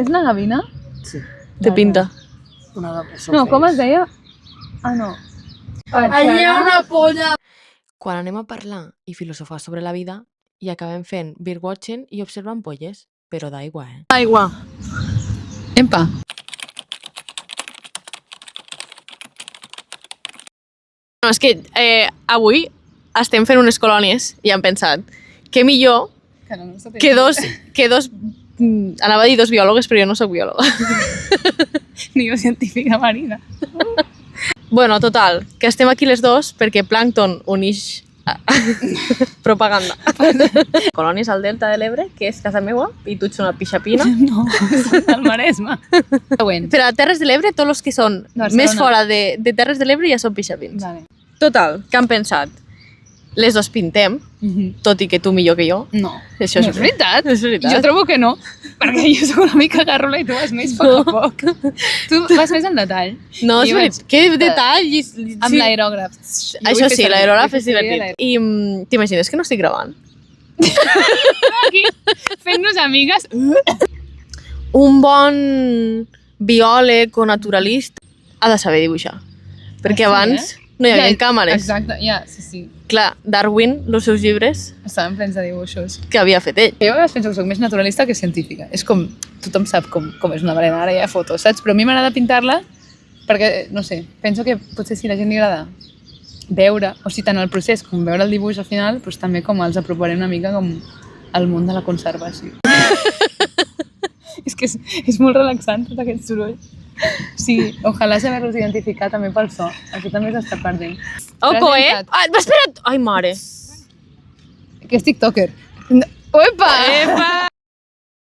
És una gavina? Sí. Té pinta. No, com es deia? Ah, no. Allà hi ha una polla! Quan anem a parlar i filosofar sobre la vida i acabem fent birdwatching i observant polles, però d'aigua, Aigua. Empa. No, és que avui estem fent unes colònies i hem pensat que millor que dos anava a dir dos biòlogues, però jo no soc biòloga. Ni jo científica marina. Bueno, total, que estem aquí les dos perquè Plàncton unix propaganda. Colònies al Delta de l'Ebre, que és casa meua, i tu ets una pixapina. No, és del Maresme. Següent. Per a Terres de l'Ebre, tots els que són Barcelona. més fora de Terres de l'Ebre ja són pixapins. Vale. Total, que han pensat? Les dos pintem, tot i que tu millor que jo. No, Això no és veritat. És veritat. Jo trobo que no, perquè jo soc una mica garrula i tu vas més poc a poc. Tu vas més en detall. No, és Jo veritat. Que detall! Amb l'aerògraf. Això sí, l'aerògraf és divertit. I t'imagines que no estic gravant? Aquí, fent-nos amigues. Un bon biòleg o naturalista ha de saber dibuixar. Perquè sí, abans no hi havia càmeres. Exacte, ja, sí. Clar, Darwin, els seus llibres, Estaven plens de dibuixos. que havia fet ell. Jo a vegades penso que soc més naturalista que científica. És com, tothom sap com és una balena, ara hi ha fotos, saps? Però a mi m'agrada pintar-la perquè, no sé, penso que potser si la gent li agrada veure, o si tant el procés com veure el dibuix al final, doncs també com els aproparé una mica com al món de la conservació. És que és molt relaxant tot aquest soroll. Sí, ojalà saber-los identificar també pel so. Això també s'està perdent. Oco, espera't! Ai, mare! Que és tiktoker. Opa! Epa!